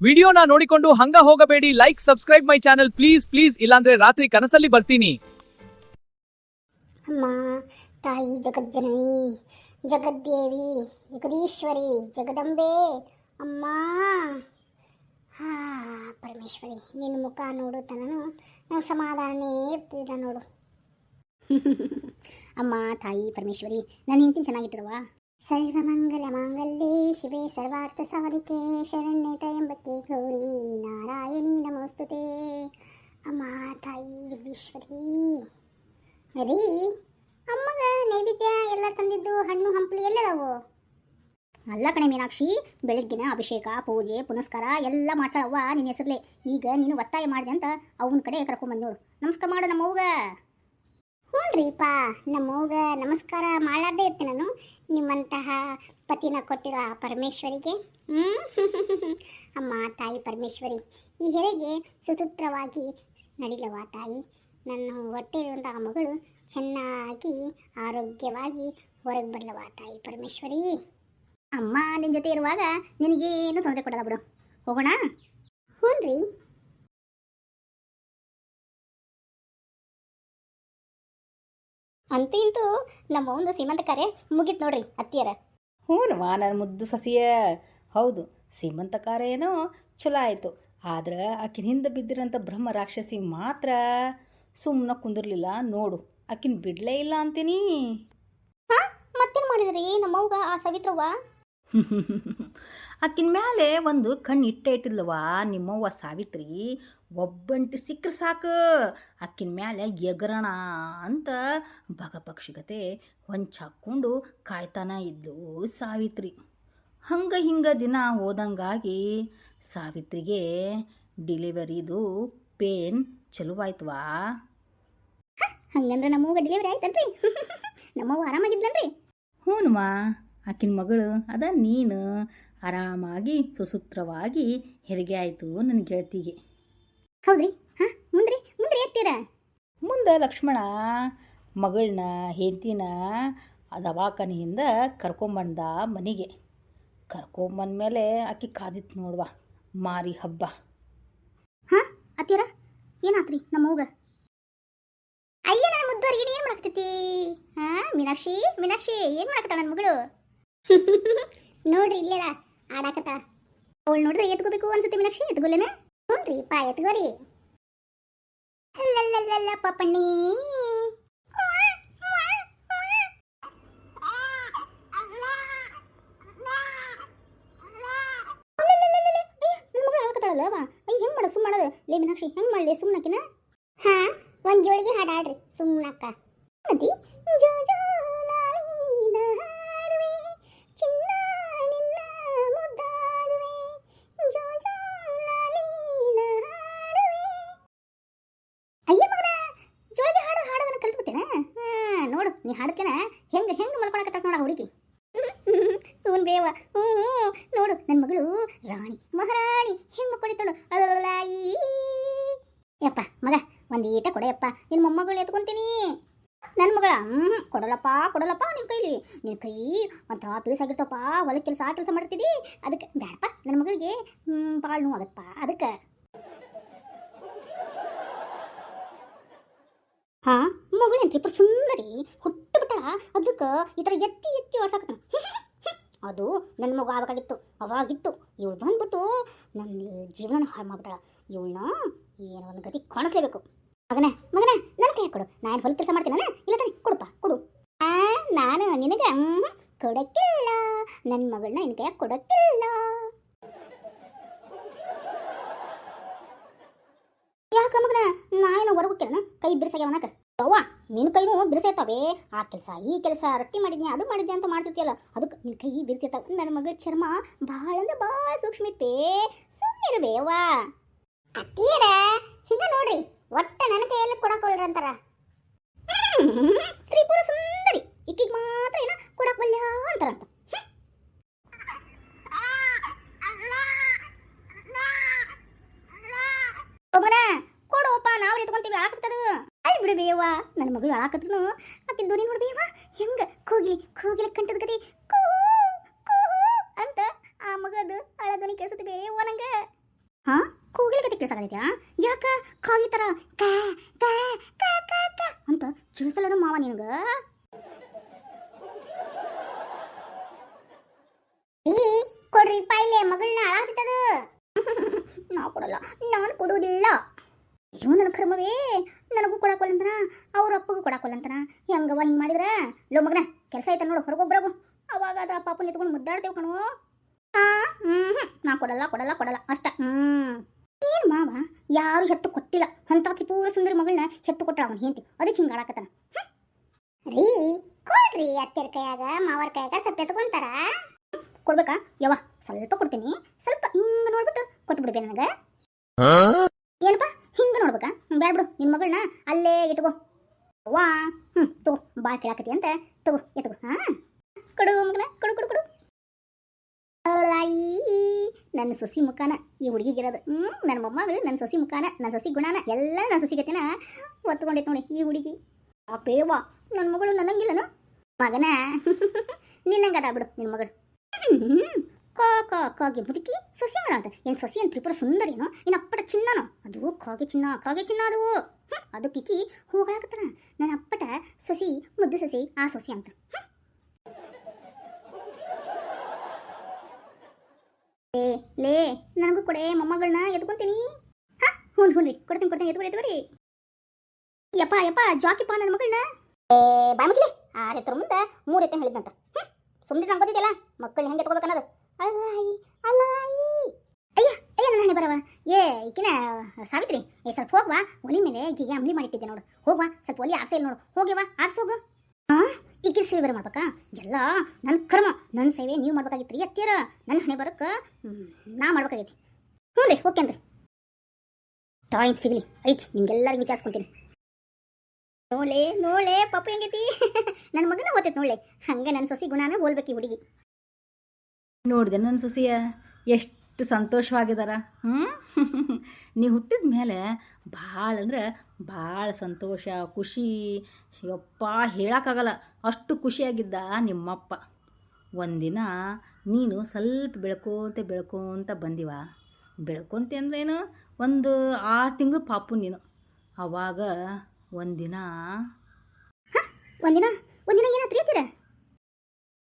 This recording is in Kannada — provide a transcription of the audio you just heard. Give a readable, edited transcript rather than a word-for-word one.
ವಿಡಿಯೋನ ನೋಡಿಕೊಂಡು ಹಂಗ ಹೋಗಬೇಡಿ. Like subscribe my channel please ಇಲ್ಲಾಂದ್ರೆ ರಾತ್ರಿ ಕನಸಲ್ಲಿ ಬರ್ತೀನಿ. ಅಮ್ಮ ತಾಯಿ ಜಗಜ್ಜನನಿ, ಜಗದ್ದೇವಿ, ಜಗದೀಶ್ವರಿ, ಜಗದಂಬೆ ಅಮ್ಮ. ಪರಮೇಶ್ವರಿ, ನಿನ್ನ ಮುಖ ನೋಡು ತನನು ನಂಗೆ ಸಮಾಧಾನನೇ ಇರ್ತಿಲ್ಲ ನೋಡು. ಅಮ್ಮ ತಾಯಿ ಪರಮೇಶ್ವರಿ, ನಾನು ಹೆಂಡ್ತೀನಿ ಚೆನ್ನಾಗಿಟ್ಟಿರುವ. ಸರ್ವಮಂಗಲ ಮಾಂಗಲ್ಯೆ ಶಿವೆ ಸರ್ವಾರ್ಥ ಸಾಧಿಕೆ ಶರಣ್ಯೆ ತ್ರಯಂಬಕೆ ಗೌರಿ ನಾರಾಯಣಿ ನಮೋಸ್ತುತೆ. ಅಮ್ಮ ತಾಯಿ ಜಗದೀಶ್ವರಿ. ರೀ ಅಮ್ಮಗ ನೈವೇದ್ಯ ಎಲ್ಲ ತಂದಿದ್ದು ಹಣ್ಣು ಹಂಪಲು ಎಲ್ಲದವು? ಅಲ್ಲ ಕಣೆ ಮೀನಾಕ್ಷಿ, ಬೆಳಗ್ಗಿನ ಅಭಿಷೇಕ ಪೂಜೆ ಪುನಸ್ಕಾರ ಎಲ್ಲ ಮಾಡ್ಸಾಳವ್ವ ನಿನ್ನ ಹೆಸರ್ಲೆ. ಈಗ ನೀನು ಒತ್ತಾಯ ಮಾಡಿದೆ ಅಂತ ಅವನ ಕಡೆ ಕರ್ಕೊಂಬಂದು ನೋಡು. ನಮಸ್ಕಾರ ಮಾಡು ನಮ್ಮವ್ಗ. ಹ್ಞೂನ್ರಿಪ್ಪ, ನಮ್ಮವ್ಗ ನಮಸ್ಕಾರ ಮಾಡಲಾರ್ದೇ ಇರ್ತೀನಿ ನಾನು. ನಿಮ್ಮಂತಹ ಪತಿನ ಕೊಟ್ಟಿರೋ ಆ ಪರಮೇಶ್ವರಿಗೆ. ಅಮ್ಮ ತಾಯಿ ಪರಮೇಶ್ವರಿ, ಈ ಹೆರಿಗೆ ಸುಸೂತ್ರವಾಗಿ ನಡಿಲವ ತಾಯಿ. ನನ್ನ ಹೊಟ್ಟೆ ಇರುವಂತಹ ಮಗಳು ಚೆನ್ನಾಗಿ ಆರೋಗ್ಯವಾಗಿ ಹೊರಗೆ ಬರಲವ ತಾಯಿ ಪರಮೇಶ್ವರಿ. ಅಮ್ಮ ನಿನ್ನ ಜೊತೆ ಇರುವಾಗ ನಿನಗೇನು ತೊಂದರೆ ಕೊಡಲ್ಲ ಬಿಡು. ಹೋಗೋಣ? ಹ್ಞೂನ್ರಿ. ಅಂತೂ ಇಂತೂ ನಮ್ಮ ಒಂದು ಸೀಮಂತ ಕಾರ್ಯ ಮುಗೀತು ನೋಡ್ರಿ ಅತ್ತಿಯರ. ಹ್ಞೂನವ್ವ ನನ್ನ ಮುದ್ದು ಸಸಿಯ. ಹೌದು, ಸೀಮಂತ ಕಾರ್ಯ ಏನೋ ಚಲೋ ಆಯಿತು. ಆದ್ರೆ ಆಕಿನ ಹಿಂದೆ ಬಿದ್ದಿರೋಂಥ ಬ್ರಹ್ಮ ರಾಕ್ಷಸಿ ಮಾತ್ರ ಸುಮ್ಮನೆ ಕುಂದಿರ್ಲಿಲ್ಲ ನೋಡು. ಆಕಿನ ಬಿಡಲೇ ಇಲ್ಲ ಅಂತೀನಿ. ಹಾಂ, ಮತ್ತೇನು ಮಾಡಿದ್ರಿ ನಮ್ಮವ್ಗ ಆ ಸವಿತ್ರವ್ವ? ಆಕಿನ ಮೇಲೆ ಒಂದು ಕಣ್ಣು ಇಟ್ಟಿಲ್ಲವ ನಿಮ್ಮವ್ವ ಸಾವಿತ್ರಿ. ಒಬ್ಬಂಟಿ ಸಿಕ್ಕರೆ ಸಾಕು ಆಕಿನ ಮೇಲೆ ಎಗರಣ ಅಂತ ಬಗಪಕ್ಷಿಗತೆ ಹೊಂಚಾಕೊಂಡು ಕಾಯ್ತಾನ ಇದ್ಲು ಸಾವಿತ್ರಿ. ಹಿಂಗೆ ದಿನ ಹೋದಂಗಾಗಿ ಸಾವಿತ್ರಿಗೆ ಡಿಲಿವರಿದು ಪೇನ್ ಚಲುವಾಯ್ತವಾ. ಹಂಗಂದ್ರೆ ನಮ್ಮವ್ಗ ಡೆಲಿವರಿ ಆಯ್ತನ್ರಿ? ನಮ್ಮವ್ವ ಆರಾಮಾಗಿದ್ಲನ್ರಿ? ಹ್ಞೂನವ್ವ, ಆಕಿನ ಮಗಳು ಅದ ನೀನು ಆರಾಮಾಗಿ ಸುಸೂತ್ರವಾಗಿ ಹೆರಿಗೆ ಆಯಿತು ನನ್ನ ಗೆಳತಿಗೆ. ಹೌದ್ರಿ? ಹಾಂ, ಮುಂದ್ರಿ ಎತ್ತೀರ? ಮುಂದೆ ಲಕ್ಷ್ಮಣ ಮಗಳನ್ನ ಹೆಂಡತಿನ ದವಾಖಾನೆಯಿಂದ ಕರ್ಕೊಂಬಂದ ಮನೆಗೆ. ಕರ್ಕೊಂಬಂದ್ಮೇಲೆ ಆಕಿ ಕಾದಿತ್ತು ನೋಡುವ ಮಾರಿ ಹಬ್ಬ. ಹಾಂ ಅತ್ತೀರ, ಏನಾತ್ರಿ ನಮ್ಮವ್ಗ? ಅಯ್ಯ ನನ್ನ ಮುದ್ದೋರಿಗೆ ಏನು ಮಾಡಾಕ್ತೈತಿ? ಹಾಂ ಮೀನಾಕ್ಷಿ ಏನು ಮಾಡಾಕತ್ತ ನನ್ನ ಮಗಳು? ನೋಡ್ರಿ ಇಲ್ಲೇದ ಆಡಾಕತ್ತ. ಅವಳು ನೋಡ್ರಿ ಎತ್ಕೋಬೇಕು ಅನ್ಸುತ್ತೆ ಮೀನಾಕ್ಷಿ. ಎತ್ಕೊಲ್ಲೇನ? ಹ್ಞೂನ್ರಿ ಪಾ, ಎತ್ಕೋರಿ. ಅಲ್ಲಲ್ಲಲ್ಲ ಪಾಪಣ್ಣಿ. ಹೆಂಗೆ ಮಾಡ ಸುಮ್ಮ ಮಾಡೋದು ಲೇ ಮೀನಾಕ್ಷಿ? ಹೆಂಗೆ ಮಾಡಲಿ ಸುಮ್ಮನಕಿನ? ಹಾಂ, ಒಂದು ಜೋಳಿಗೆ ಹಾಡಾಡ್ರಿ ಸುಮ್ಮನಕ್ಕ. ಮತಿ ಜೋ ಜೋ ಲಾಲಿನ ಹಾಡುವೆ ಚಿನ್ನ ನಿನ್ನ ಮುದ್ದಾಡುವೆ ಜೋ ಜೋ ಲಾಲಿನ ಹಾಡುವೆ. ಅಯ್ಯ ಮಗನ, ಜೋಳಿಗೆ ಹಾಡೋದನ್ನ ಕಲ್ತ್ಬಿಟ್ಟೇನ? ಹಾಂ, ನೋಡು ನೀ ಹಾಡ್ತೇನ ಹೆಂಗೆ ಮಲ್ಕೊಳಕತ್ತ ನೋಡ ಹುಡುಗಿ. ಹ್ಞೂ ಬೇವ, ಹ್ಞೂ ನೋಡು ನನ್ನ ಮಗಳು ರಾಣಿ ಮಹಾರಾಣಿ ಹೆಂಗೆ ಮಕ್ಕೊಂಡಿದ್ದಾಳು. ಅಳಲಾಯಿ ಯಪ್ಪ ಮಗ, ಒಂದು ಈಟ ಕೊಡೆಯಪ್ಪ, ನಿನ್ನ ಮೊಮ್ಮಗಳು ಎತ್ಕೊಂತೀನಿ. ನನ್ನ ಮಗಳ ಕೊಡಲಪ್ಪ ನಿನ್ನ ಕೈ ಒಂಥರ ತಿಳಿಸಾಗಿರ್ತಪ್ಪ. ಹೊಲಕ್ಕೆ ಕೆಲಸ ಮಾಡ್ತಿದ್ದಿ, ಅದಕ್ಕೆ ಬೇಡಪ್ಪ ನನ್ನ ಮಗಳಿಗೆ ಭಾಳ ನೋವು ಆಗತ್ತಪ್ಪ. ಅದಕ್ಕೆ ಹಾಂ, ಮಗಳೇನು ಚಿಪ್ಪ ಸುಂದರಿ ಹುಟ್ಟು ಬಿಟ್ಟಳ. ಅದಕ್ಕೆ ಈ ಥರ ಎತ್ತಿ ವರ್ಷಾಕತ್ತ. ಅದು ನನ್ನ ಮಗು ಆಗಬೇಕಾಗಿತ್ತು, ಅವಾಗಿತ್ತು. ಇವಳು ಬಂದ್ಬಿಟ್ಟು ನನ್ನ ಜೀವನ ಹಾಳು ಮಾಡ್ಬಿಟ್ಟಳ. ಇವಳನ್ನ ಏನೋ ಒಂದು ಗತಿ ಕಾಣಿಸ್ಲೇಬೇಕು. ಮಗನೇ ನನ್ನ ಕೈ ಕೊಡು, ನಾನು ಹೊಲ ಕೆಲಸ ಮಾಡ್ತೀನ. ಇಲ್ಲ ತಾನೆ, ಕೊಡು. ನಾನು ನಿನಗೆ ಕೊಡಕ್ಕಿಲ್ಲ, ನನ್ನ ಮಗಳನ್ನ ನಿನ್ನ ಕೈಯಾಗ ಕೊಡಕ್ಕಿಲ್ಲ. ಯಾಕ ಮಗನ, ನಾನು ಹೊರಗೋಗ್ತೇನ ಕೈ ಬಿರ್ಸಾಗ್ಯವನಕ? ಅವ್ವ ನಿನ್ನ ಕೈನೂ ಬಿರ್ಸಿರ್ತಾವೆ. ಆ ಕೆಲಸ ಈ ಕೆಲಸ, ರೊಟ್ಟಿ ಮಾಡಿದ್ನಿ ಅದು ಮಾಡಿದ್ದೆ ಅಂತ ಮಾಡ್ತಿರ್ತೀಯಲ್ಲ, ಅದಕ್ಕೆ ನಿನ್ನ ಕೈ ಬಿರ್ಸಿರ್ತಾವೆ. ನನ್ನ ಮಗಳ ಚರ್ಮ ಭಾಳ ಅಂದ್ರೆ ಭಾಳ ಸೂಕ್ಷ್ಮ ಇತ್ತೆ. ಸುಮ್ಮನಿರಬೇವ ಅತ್ತೀರ. ಹಿಂಗ ನೋಡ್ರಿ, ಒಟ್ಟ ನನ್ನ ಕೈಯಲ್ಲಿ ಕೊಡಕೊಳ್ಳ್ರಿ ಅಂತಾರ. ತ್ರಿಪುರ ಸುಂದರಿ ಈಕಿಗೆ ಮಾತ್ರ ಏನ ಕೊಡಕೊಳ್ಳ ಅಂತಾರಂತ. ಕೊಡೋಪ್ಪ, ನಾವು ಎತ್ಕೊಂತೀವಿ. ಆಕತ್ತದ ಅಲ್ಲಿ ಬಿಡು ಬೇವ. ನನ್ನ ಮಗಳು ಆಕತ್ರು ಆಕಿನ ಧ್ವನಿ ನೋಡ್ಬೇವ ಹೆಂಗ ಕೋಗಿಲೆ ಕಂಠದ ಗತಿ ಅಂತ ಆ ಮಗದು ಅಳಧ್ವನಿ ಕೇಳಿಸುತ್ತೆ ಬೇವ ನಂಗೆ. ಹಾ ಕೂಗಿಲಿಕ್ಕೆ ಕೇಳಿಸಾಗೈತ್ಯಾ ಯಾಕ ಕಾಗಿ ತರ ಕಾ ಕಾ ಕಾ ಕಾ ಕಾ ಅಂತ ಚಿಳಿಸಲನು ಮಾವ ನಿನಗ ಈ ಕೊಡ್ರಿ ಪಾಯಿಲೆ ಮಗಳನ್ನ ಹಾಳಾಗ್ತಿತ್ತದ ನಾ ಕೊಡಲ್ಲ ನಾನು ಕೊಡುವುದಿಲ್ಲ ಅಯ್ಯೋ ನನ್ನ ಕರ್ಮವೇ ನನಗೂ ಕೊಡಾಕೊಲ್ಲಂತನ ಅವ್ರ ಅಪ್ಪಗೂ ಕೊಡಾಕೊಲ್ಲಂತನ ಹೆಂಗವ ಹಿಂಗೆ ಮಾಡಿದ್ರ ಲೋ ಮಗನ ಕೆಲಸ ಐತ ನೋಡು ಹೊರಗೊಬ್ಬರಗು ಅವಾಗ ಅದ ಪಾಪನ ಎತ್ಕೊಂಡು ಮುದ್ದಾಡ್ತೇವೆ ಕಣೋ ನಾ ಕೊಡಲ್ಲ ಕೊಡಲ್ಲ ಕೊಡಲ್ಲ ಅಷ್ಟ ಏನು ಮಾವ ಯಾರು ಹೆತ್ತು ಕೊಟ್ಟಿಲ್ಲ ಅಂತ ಪೂರ ಸುಂದರಿ ಮಗಳನ್ನ ಹೆತ್ತು ಕೊಟ್ಟಳ ಅವನು ಹೆಂತಿ ಅದಕ್ಕೆ ಹಿಂಗೆ ಆಡಾಕತ್ತಾನ ರೀ ಕೊಡ್ರಿ ಅತ್ತೆರ ಕೈಯಾಗ ಮಾವರ ಕೈಯಾಗ ಸತ್ತ ಎತ್ಕೊಂತಾರ ಕೊಡ್ಬೇಕಾ ಯವ್ವ ಸ್ವಲ್ಪ ಕೊಡ್ತೀನಿ ಸ್ವಲ್ಪ ಹಿಂಗ ನೋಡ್ಬಿಟ್ಟು ಕೊಟ್ಬಿಡ್ಬೇ ನನಗೆ ಏನಪ್ಪ ಹಿಂಗ ನೋಡ್ಬೇಕಾ ಬೇಡ ಬಿಡು ನಿನ್ ಮಗಳನ್ನ ಅಲ್ಲೇ ಇಟ್ಕೋ ವಾ ತಗೋ ಬಾಳ್ ಕೇಳಾಕತಿ ಅಂತ ತಗೋ ಎತ್ಕೋ ಕೊಡು ಮಗನ ಕೊಡು ಕೊಡು ಕೊಡು ನನ್ನ ಸೊಸಿ ಮುಖಾನ ಈ ಹುಡುಗಿಗಿರೋದು ನನ್ನ ಮೊಮ್ಮಗಳು ನನ್ನ ಸೊಸಿ ಮುಖಾನ ನನ್ನ ಸೊಸಿ ಗುಣಾನ ಎಲ್ಲ ನನ್ನ ಸೊಸಿಗತಿನ ಒತ್ಕೊಂಡೈತೆ ನೋಡಿ ಈ ಹುಡುಗಿ ಅಪೇವಾ ನನ್ನ ಮಗಳು ನನ್ನಂಗಿಲ್ಲನ ಮಗನ ನಿನ್ನಂಗದ ಬಿಡು ನಿನ್ನ ಮಗಳು ಕಾಗೆ ಮುದುಕಿ ಸೊಸಿ ಮನ ಅಂತ ಏನು ಸೊಸಿ ಏನು ತ್ರಿಪುರ ಸುಂದರಿನೋ ಇನ್ನು ಅಪ್ಪಟ ಚಿನ್ನನೋ ಅದು ಕಾಗೆ ಚಿನ್ನ ಅದು ಅದು ಪಿಕ್ಕಿ ಹೋಗಾಕತ್ತಾನ ನನ್ನ ಅಪ್ಪಟ ಸೊಸಿ ಮುದ್ದು ಸೊಸಿ ಆ ಸೊಸಿ ಅಂತ ಲೇ ನನಗೂ ಕೊಡೆ ಮೊಮ್ಮಗಳನ್ನ ಎತ್ಕೊಂತೀನಿ ಹ್ಞೂ ಕೊಡ್ತೀನಿ ಎತ್ಕೊರಿ ಯಪ್ಪ ಜಾಕಿಪ್ಪ ನನ್ನ ಮಗಳನ್ನ ಬಾಯ್ ಮುಚ್ಚಲಿ 6 ಎತ್ತರ ಮುಂದೆ 3 ಎತ್ತ ಹೇಳಿದ್ನಂತ ಸುಮ್ಮನೆ ನಂಗೆ ಗೊತ್ತಿದೆಯಲ್ಲ ಮಕ್ಕಳು ಹೆಂಗೆ ಎತ್ಕೋಬೇಕನ್ನೋದು ಅಯ್ಯ ನನ್ನ ಹಣೆ ಬರವ ಈಕಿನ ಸಾವಿತ್ರಿ ಸ್ವಲ್ಪ ಹೋಗ್ವಾ ಒಲಿ ಮೇಲೆ ಈಗಿಗೆ ಅಂಬ್ಲಿ ಮಾಡಿಟ್ಟಿದ್ದೆ ನೋಡು ಹೋಗ್ವಾ ಸ್ವಲ್ಪ ಒಲಿ ಆಸೆ ಇಲ್ಲ ನೋಡು ಹೋಗ್ಯವಾ ಆರ್ಸೋಗು ಈಕೆ ಸೇವೆ ಬರ ಮಾಡ್ಬೇಕಾ ಎಲ್ಲ ನನ್ನ ಕರ್ಮ ನನ್ನ ಸೇವೆ ನೀವು ಮಾಡ್ಬೇಕಾಗಿತ್ತು ರೀ ಅತ್ತೀರ ನನ್ನ ಹಣೆ ಬರಕ್ಕೆ ನಾ ಮಾಡ್ಬೇಕಾಗೈತಿ ಹ್ಞೂ ರೀ ಓಕೆನ್ರಿ ಟೈಮ್ ಸಿಗಲಿ ಐತಿ ನಿಮ್ಗೆಲ್ಲರಿಗೂ ವಿಚಾರಿಸ್ಕೊಂತೀನಿ ನೋಳೆ ಪಾಪ ಹೆಂಗೈತಿ ನನ್ನ ಮಗನ ಓದೈತಿ ನೋಡ್ಲೆ ಹಂಗೆ ನನ್ನ ಸೊಸಿ ಗುಣನ ಹೋಲ್ಬೇಕು ಈ ಹುಡುಗಿ ನೋಡಿದೆ ನನ್ನ ಸೊಸಿಯ ಎಷ್ಟು ಸಂತೋಷವಾಗಿದಾರ ನೀ ಹುಟ್ಟಿದ ಮೇಲೆ ಭಾಳ ಅಂದ್ರೆ ಭಾಳ ಸಂತೋಷ ಖುಷಿ ಯಪ್ಪ ಹೇಳೋಕ್ಕಾಗಲ್ಲ ಅಷ್ಟು ಖುಷಿಯಾಗಿದ್ದ ನಿಮ್ಮಪ್ಪ ಒಂದಿನ ನೀನು ಸ್ವಲ್ಪ ಬೆಳ್ಕೊಂತ ಬಂದಿವ ಬೆಳ್ಕೊಂತೆ ಅಂದ್ರೇನು ಒಂದು 6 ತಿಂಗಳು ಪಾಪು ನೀನು ಅವಾಗ ಒಂದಿನ ಏನಾತ್ರಿ ಅಂತೀರ